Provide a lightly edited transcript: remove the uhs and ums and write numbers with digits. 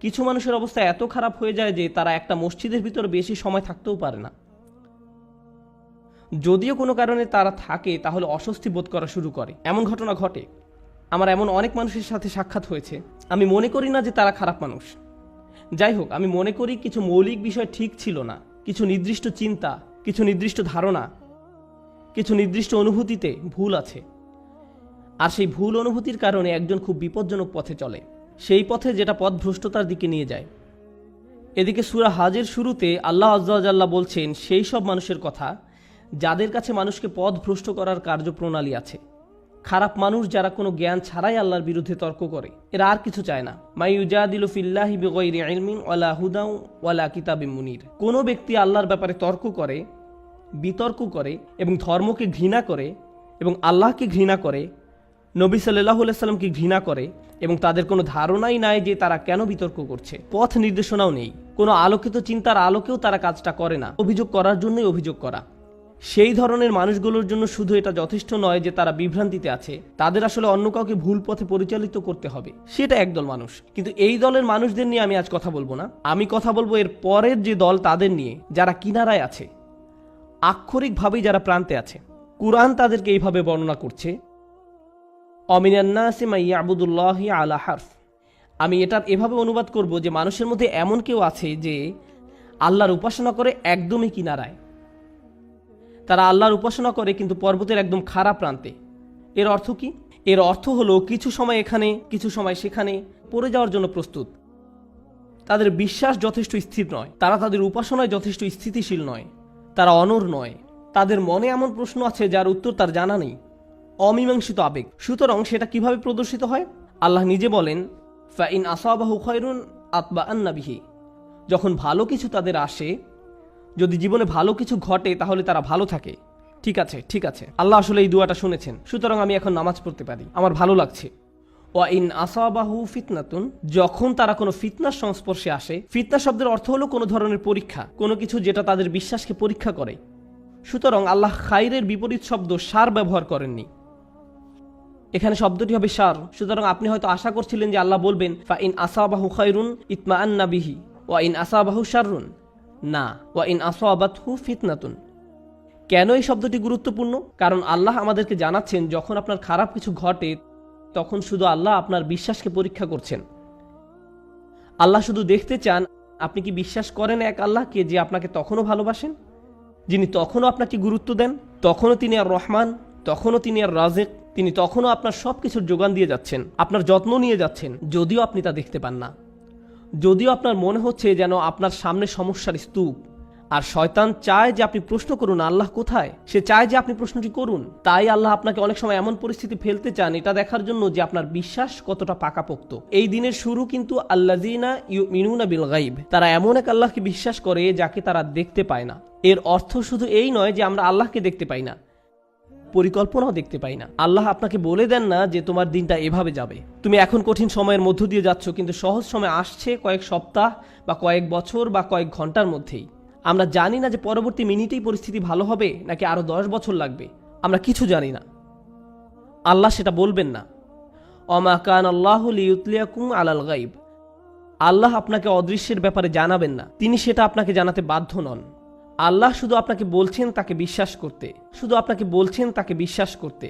কিছু মানুষের অবস্থা এত খারাপ হয়ে যায় যে তারা একটা মসজিদের ভিতরে বেশি সময় থাকতেও পারে না। যদিও কোনো কারণে তারা থাকে তাহলে অস্বস্তি বোধ করা শুরু করে। এমন ঘটনা ঘটে। আমার এমন অনেক মানুষের সাথে সাক্ষাৎ হয়েছে। আমি মনে করি না যে তারা খারাপ মানুষ। যাই হোক, আমি মনে করি কিছু মৌলিক বিষয় ঠিক ছিল না, কিছু নির্দিষ্ট চিন্তা, কিছু নির্দিষ্ট ধারণা, কিছু নির্দিষ্ট অনুভূতিতে ভুল আছে। আর সেই ভুল অনুভূতির কারণে একজন খুব বিপজ্জনক পথে চলে, সেই পথে যেটা পথভ্রষ্টতার দিকে নিয়ে যায়। এদিকে সূরা হাজের শুরুতে আল্লাহ আযজা ওয়া জাল্লা বলছেন সেই সব মানুষের কথা যাদের কাছে মানুষকে পথভ্রষ্ট করার কার্যপ্রণালী আছে। খারাপ মানুষ যারা কোনো জ্ঞান ছাড়াই আল্লাহর বিরুদ্ধে তর্ক করে, এরা আর কিছু চায় না। মাই ইউজাদিলু ফিল্লাহি বিগাইরি ইলমিন ওয়ালা হুদাও ওয়ালা কিতাবিম মুনির। কোনো ব্যক্তি আল্লাহর ব্যাপারে তর্ক করে, বিতর্ক করে এবং ধর্মকে ঘৃণা করে এবং আল্লাহকে ঘৃণা করে, নবী সাল্লাল্লাহু আলাইহি সাল্লামকে ঘৃণা করে এবং তাদের কোনো ধারণাই নাই যে তারা কেন বিতর্ক করছে, পথ নির্দেশনাও নেই, কোনো আলোকিত চিন্তার আলোকেও তারা কাজটা করে না, অভিযোগ করার জন্যই অভিযোগ করা। সেই ধরনের মানুষগুলোর জন্য শুধু এটা যথেষ্ট নয় যে তারা বিভ্রান্তিতে আছে, তাদের আসলে অন্য কাউকে ভুল পথে পরিচালিত করতে হবে। সেটা একদল মানুষ। কিন্তু এই দলের মানুষদের নিয়ে আমি আজ কথা বলবো না। আমি কথা বলবো এর পরের যে দল, তাদের নিয়ে, যারা কিনারায় আছে, আক্ষরিকভাবেই যারা প্রান্তে আছে। কুরআন তাদেরকে এইভাবে বর্ণনা করছে, অমিনান নাসি মান ইয়াবুদুল্লাহি আলা হারফ। আমি এটার এভাবে অনুবাদ করব যে মানুষের মধ্যে এমন কেউ আছে যে আল্লাহর উপাসনা করে একদমই কিনারায়। তারা আল্লাহর উপাসনা করে কিন্তু পর্বতের একদম খারাপ প্রান্তে। এর অর্থ কি? এর অর্থ হলো কিছু সময় এখানে, কিছু সময় সেখানে পড়ে যাওয়ার জন্য প্রস্তুত। তাদের বিশ্বাস যথেষ্ট স্থির নয়, তারা তাদের উপাসনায় যথেষ্ট স্থিতিশীল নয়, তারা অনড় নয়, তাদের মনে এমন প্রশ্ন আছে যার উত্তর তার জানা নেই, অমীমাংসিত আবেগ। সুতরাং সেটা কিভাবে প্রদর্শিত হয়? আল্লাহ নিজে বলেন, ফাইন আসাবাহু খায়রুন আতবাআন্না বিহি। যখন ভালো কিছু তাদের আসে, যদি জীবনে ভালো কিছু ঘটে তাহলে তারা ভালো থাকে। ঠিক আছে, ঠিক আছে, আল্লাহ আসলে এই দোয়াটা শুনেছেন, সুতরাং আমি এখন নামাজ পড়তে পারি, আমার ভালো লাগছে। ওয়া ইন আসাবাহু ফিতনাতুন, যখন তারা কোনো ফিতনার সংস্পর্শে আসে। ফিতনা শব্দের অর্থ হলো কোনো ধরনের পরীক্ষা, কোনো কিছু যেটা তাদের বিশ্বাসকে পরীক্ষা করে। সুতরাং আল্লাহ খাইরের বিপরীত শব্দ শার ব্যবহার করেননি, এখানে শব্দটি হবে শার। সুতরাং আপনি হয়তো আশা করছিলেন যে আল্লাহ বলবেন ফা ইন আসাবাহু খায়রুন ইতমাআন্না বিহি ওয়া ইন আসাবাহু শাররুন। না, ওয়া ইন আসাবাতহু ফিতনাতুন। কেন এই শব্দটি গুরুত্বপূর্ণ? কারণ আল্লাহ আমাদেরকে জানাচ্ছেন যখন আপনার খারাপ কিছু ঘটে তখন শুধু আল্লাহ আপনার বিশ্বাসকে পরীক্ষা করছেন। আল্লাহ শুধু দেখতে চান আপনি কি বিশ্বাস করেন এক আল্লাহকে যে আপনাকে তখনও ভালোবাসেন, যিনি তখনও আপনাকে গুরুত্ব দেন, তখনও তিনি আর রহমান, তখনও তিনি আর রাজেক, তিনি তখনও আপনার সব কিছুর যোগান দিয়ে যাচ্ছেন, আপনার যত্ন নিয়ে যাচ্ছেন, যদিও আপনি তা দেখতে পান না, যদিও আপনার মনে হচ্ছে যেন আপনার সামনে সমস্যার স্তূপ। আর শয়তান চায় যে আপনি প্রশ্ন করুন আল্লাহ কোথায়, সে চায় যে আপনি প্রশ্নটি করুন। তাই আল্লাহ আপনাকে অনেক সময় এমন পরিস্থিতি ফেলতে চান এটা দেখার জন্য যে আপনার বিশ্বাস কতটা পাকাপোক্ত। এই দিনের শুরু কিন্তু আল্লাযিনা ইউমিনুনা বিল গায়ব, তারা এমন এক আল্লাহকে বিশ্বাস করে যাকে তারা দেখতে পায় না। এর অর্থ শুধু এই নয় যে আমরা আল্লাহকে দেখতে পাই না, পরিকল্পনাও দেখতে পাই না। আল্লাহ আপনাকে বলে দেন না যে তোমার দিনটা এভাবে যাবে, তুমি এখন কঠিন সময়ের মধ্য দিয়ে যাচ্ছ, কিন্তু সহজ সময় আসছে কয়েক সপ্তাহ বা কয়েক বছর বা কয়েক ঘন্টার মধ্যেই। আমরা জানি না যে পরবর্তী মিনিটেই পরিস্থিতি ভালো হবে নাকি আরো 10 বছর লাগবে, আমরা কিছু জানি না। আল্লাহ সেটা বলবেন না। ওমা কান আল্লাহু লিইউতলিয়াকুম আলাল গায়ব, আল্লাহ আপনাকে অদৃশ্যের ব্যাপারে জানাবেন না, তিনি সেটা আপনাকে জানাতে বাধ্য নন। আল্লাহ শুধু আপনাকে বলছেন তাকে বিশ্বাস করতে, শুধু আপনাকে বলছেন তাকে বিশ্বাস করতে।